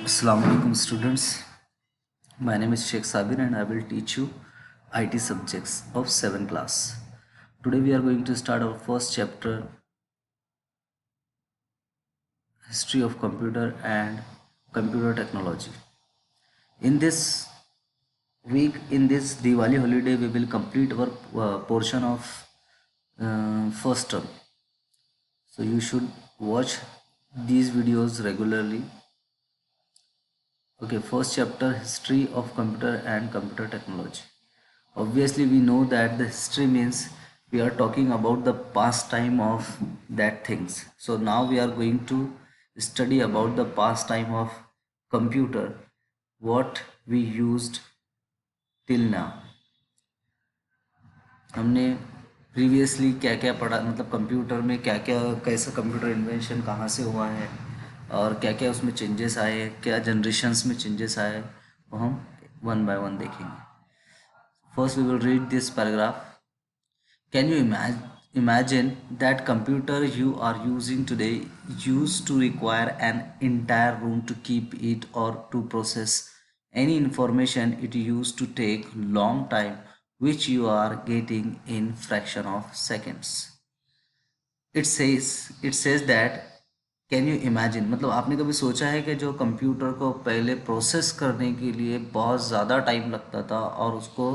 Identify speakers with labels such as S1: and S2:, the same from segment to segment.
S1: Assalamu alaikum students. My name is Sheikh Sabir and I will teach you IT subjects of 7th class. Today we are going to start our first chapter, History of Computer and Computer Technology. In this week, in this Diwali holiday, we will complete our portion of first term. So you should watch these videos regularly. Okay, first chapter, History of Computer and Computer Technology. Obviously, we know that the history means we are talking about the past time of that things. So now we are going to study about the past time of computer, what we used till now. हमने previously क्या क्या पढ़ा, मतलब computer में क्या क्या, कैसा computer invention कहाँ से हुआ है और क्या क्या उसमें चेंजेस आए, क्या जनरेशन्स में चेंजेस आए, वो हम वन बाय वन देखेंगे. First, we will read this paragraph. Can you imagine that computer you are using today used to require an entire room to keep it or to process any information? It used to take long time, which you are getting in fraction of seconds. It says that can you imagine, मतलब आपने कभी सोचा है कि जो computer को पहले process करने के लिए बहुत ज़्यादा टाइम लगता था और उसको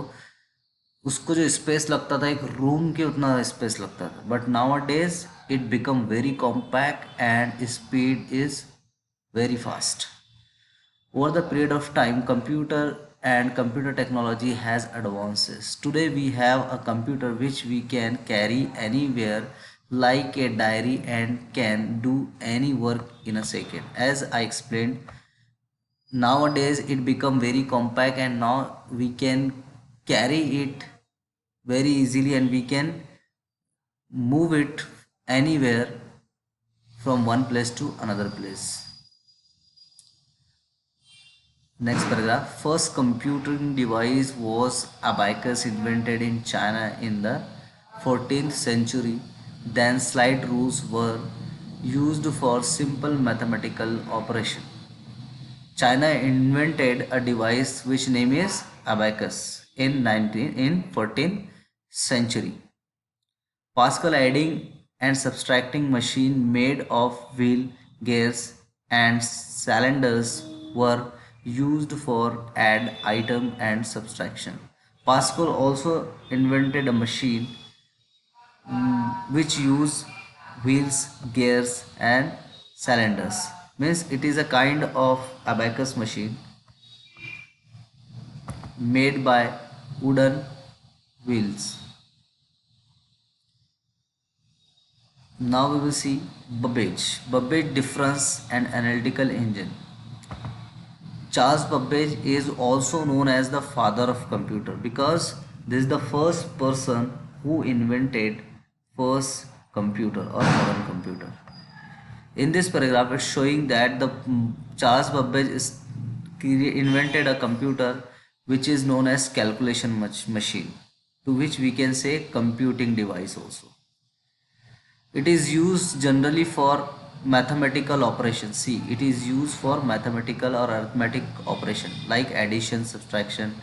S1: उसको जो स्पेस लगता था एक रूम के उतना स्पेस लगता था, but now a days it become very compact and speed is very fast. Over the period of time, computer and computer technology has advances. Today we have a computer which we can carry anywhere like a diary and can do any work in a second. As I explained, nowadays it become very compact and now we can carry it very easily and we can move it anywhere from one place to another place. Next paragraph. First computing device was abacus, invented in China in the 14th century. Then slide rules were used for simple mathematical operation. China invented a device which name is abacus in 14th century. Pascal adding and subtracting machine made of wheel, gears and cylinders were used for add, item and subtraction. Pascal also invented a machine which use wheels, gears and cylinders. Means it is a kind of abacus machine made by wooden wheels. Now we will see Babbage difference and analytical engine. Charles Babbage is also known as the father of computer because this is the first person who invented first computer or modern computer. In this paragraph, it's showing that the Charles Babbage invented a computer which is known as calculation machine, to which we can say computing device also. It is used generally for mathematical operations. See, it is used for mathematical or arithmetic operation like addition, subtraction,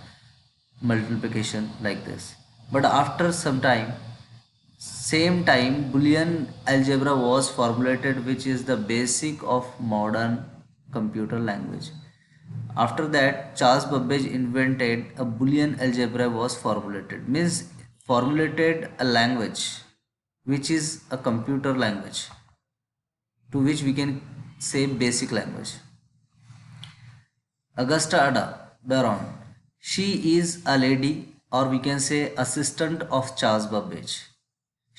S1: multiplication, like this. But after some time, same time, Boolean algebra was formulated, which is the basic of modern computer language. After that, Charles Babbage invented a Boolean algebra was formulated, means formulated a language which is a computer language, to which we can say basic language. Augusta Ada Baron, she is a lady or we can say assistant of Charles Babbage.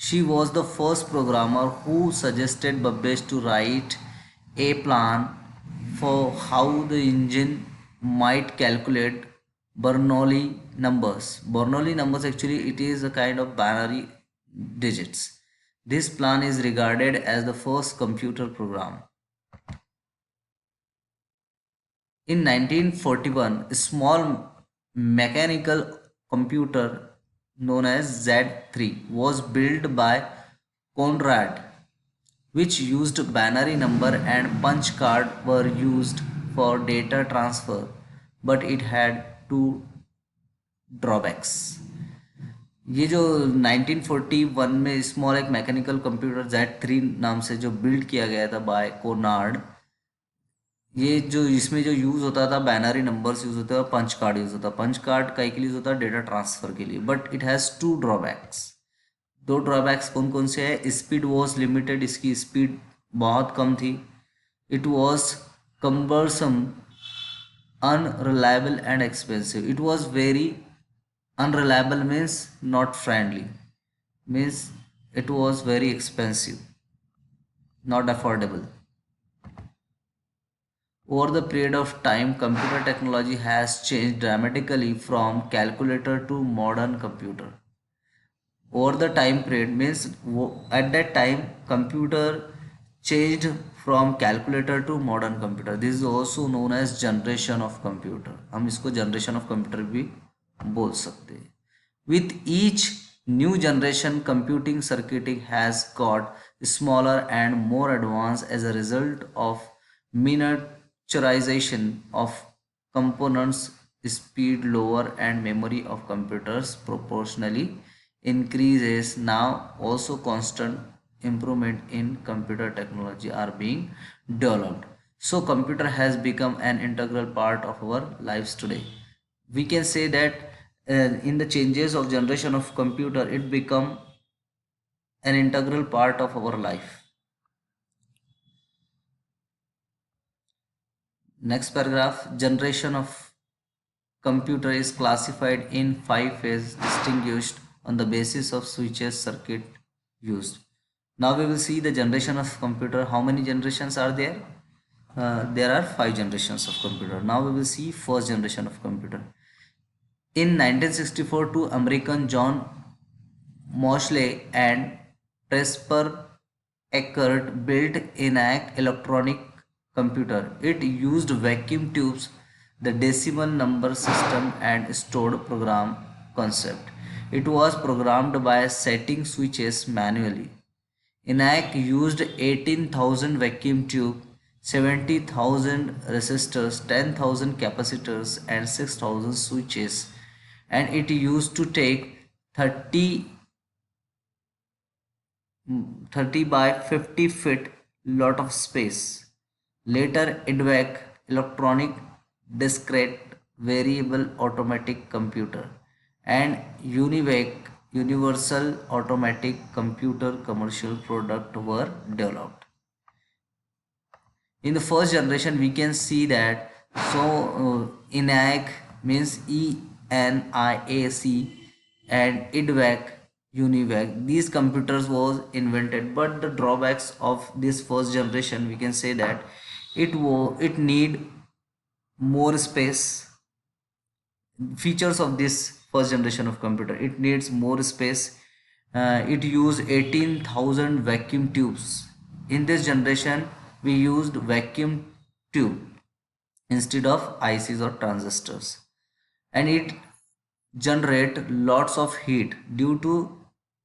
S1: She was the first programmer who suggested Babbage to write a plan for how the engine might calculate Bernoulli numbers. Bernoulli numbers, actually it is a kind of binary digits. This plan is regarded as the first computer program. In 1941, a small mechanical computer known as Z3 was built by Conrad, which used binary number and punch card were used for data transfer, but it had two drawbacks. ये जो 1941 में small एक mechanical computer Z3 नाम से जो build किया गया था बाय कोनार्ड, ये जो इसमें जो यूज़ होता था बैनरी नंबर्स यूज़ होते हैं और पंच कार्ड यूज़ होता है। पंच कार्ड कई के लिए यूज़ होता है, डेटा ट्रांसफ़र के लिए, but it has two drawbacks. दो ड्रॉबैक्स कौन कौन से हैं? स्पीड वॉज लिमिटेड, इसकी स्पीड बहुत कम थी। It was cumbersome, unreliable and expensive. It was very unreliable means not friendly, means it was very expensive, not affordable. Over the period of time, computer technology has changed dramatically from calculator to modern computer. Over the time period means at that time computer changed from calculator to modern computer. This is also known as generation of computer. हम इसको generation of computer भी बोल सकते हैं. With each new generation, computing circuitry has got smaller and more advanced as a result of miniaturization of components. Speed lower and memory of computers proportionally increases. Now also constant improvement in computer technology are being developed. So computer has become an integral part of our lives today. We can say that in the changes of generation of computer, it become an integral part of our life. Next paragraph, generation of computer is classified in 5 phases distinguished on the basis of switches circuit used. Now we will see the generation of computer. How many generations are there? There are 5 generations of computer. Now we will see first generation of computer. In 1964, two American John Moseley and Presper Eckert built ENIAC electronic computer. It used vacuum tubes, the decimal number system and stored program concept. It was programmed by setting switches manually. ENIAC used 18,000 vacuum tube, 70,000 resistors, 10,000 capacitors and 6,000 switches, and it used to take 30 by 50 feet lot of space. Later EDVAC, electronic discrete variable automatic computer, and UNIVAC, universal automatic computer commercial product were developed. In the first generation we can see that ENIAC means ENIAC and EDVAC, UNIVAC, these computers was invented, but the drawbacks of this first generation we can say that it need more space. Features of this first generation of computer, it needs more space. It used 18,000 vacuum tubes. In this generation we used vacuum tube instead of ICs or transistors, and it generate lots of heat. Due to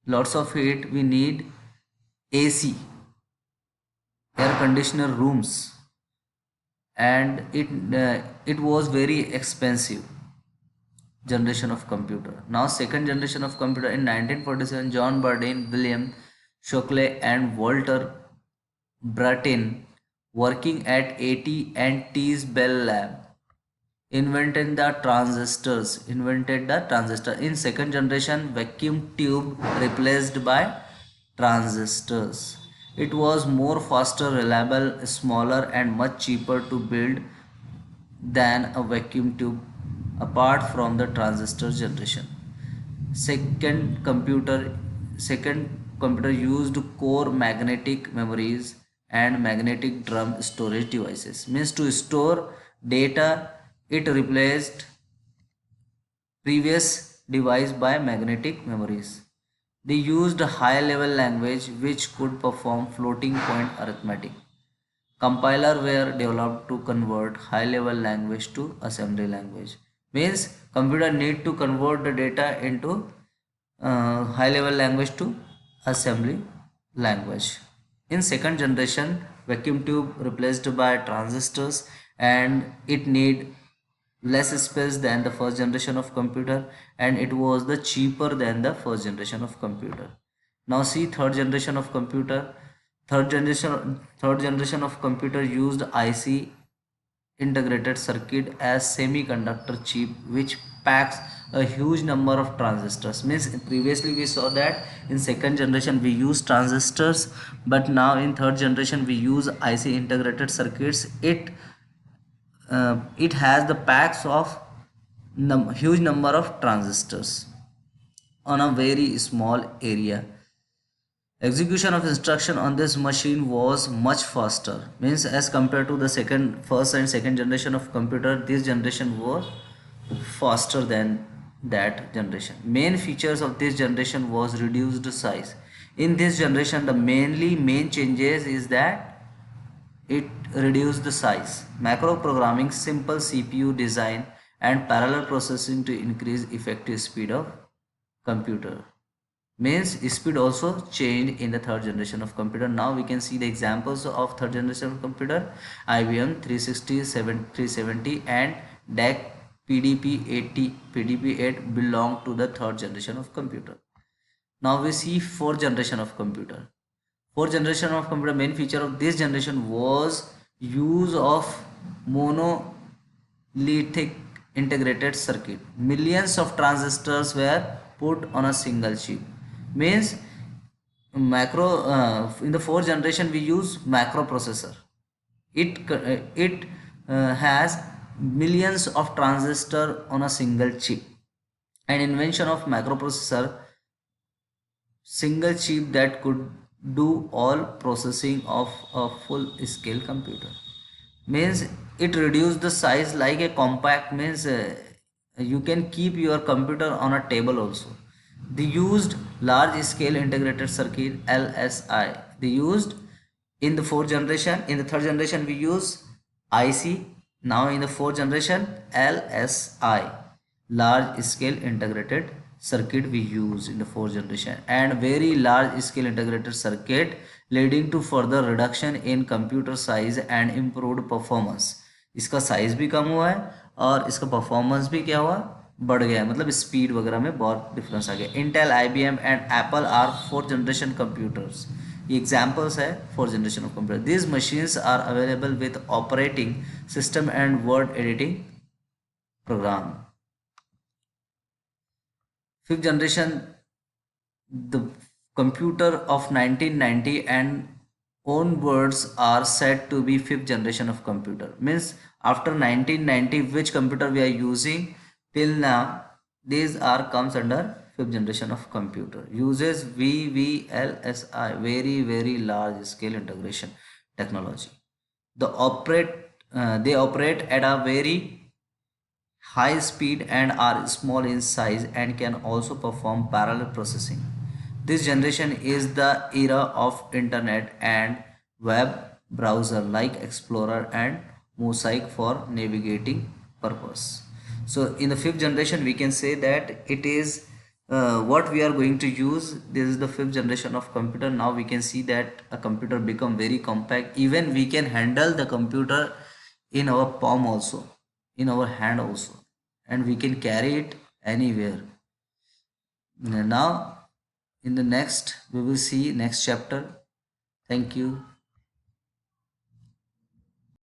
S1: lots of heat we need AC, air conditioner rooms, and it was very expensive generation of computer. Now second generation of computer, in 1947 John Bardeen, William Shockley and Walter Brattain, working at AT&T's Bell Lab, invented the transistor. In second generation vacuum tube replaced by transistors. It was more faster, reliable, smaller and much cheaper to build than a vacuum tube. Apart from the transistor generation, second computer used core magnetic memories and magnetic drum storage devices, means to store data. It replaced previous device by magnetic memories. They used high level language which could perform floating point arithmetic. Compiler were developed to convert high level language to assembly language, means computer need to convert the data into high level language to assembly language. In second generation vacuum tube replaced by transistors and it need less space than the first generation of computer, and it was the cheaper than the first generation of computer. Now see third generation of computer. Third generation of computer used IC, integrated circuit, as semiconductor chip which packs a huge number of transistors. Means previously we saw that in second generation we use transistors, but now in third generation we use IC, integrated circuits. It has the packs of huge number of transistors on a very small area. Execution of instruction on this machine was much faster. Means as compared to the first and second generation of computer, this generation was faster than that generation. Main features of this generation was reduced size. In this generation, the main changes is that it reduced the size. Macro programming, simple CPU design, and parallel processing to increase effective speed of computer. Means speed also changed in the third generation of computer. Now we can see the examples of third generation of computer: IBM 360, 370, and DEC PDP-80. PDP-8 belong to the third generation of computer. Now we see fourth generation of computer. Fourth generation of computer, main feature of this generation was use of monolithic integrated circuit. Millions of transistors were put on a single chip. Means macro in the fourth generation we use macroprocessor. It has millions of transistor on a single chip. An invention of macroprocessor, single chip that could do all processing of a full scale computer. Means it reduced the size like a compact. Means you can keep your computer on a table also. They used large scale integrated circuit, LSI. They used in the fourth generation. In the third generation we use IC. Now in the fourth generation, LSI, large scale integrated circuit we use in the fourth generation, and very large scale integrated circuit leading to further reduction in computer size and improved performance. इसका size भी कम हुआ है और इसका performance भी क्या हुआ, बढ़ गया है. मतलब स्पीड वगैरह में बहुत डिफरेंस आ गया. Intel, IBM and Apple are fourth generation computers. ये एग्जाम्पल्स है fourth generation of computer. These machines are available with operating system and word editing program. Fifth generation, the computer of 1990 and onwards are said to be fifth generation of computer. Means after 1990 which computer we are using till now, these are comes under fifth generation of computer. Uses VLSI, very large scale integration technology. They operate at a very high speed and are small in size and can also perform parallel processing. This generation is the era of internet and web browser like Explorer and Mosaic for navigating purpose. So in the fifth generation we can say that it is what we are going to use. This is the fifth generation of computer. Now we can see that a computer become very compact. Even we can handle the computer in our palm also, in our hand also, and we can carry it anywhere. Now in the next we will see next chapter. Thank you.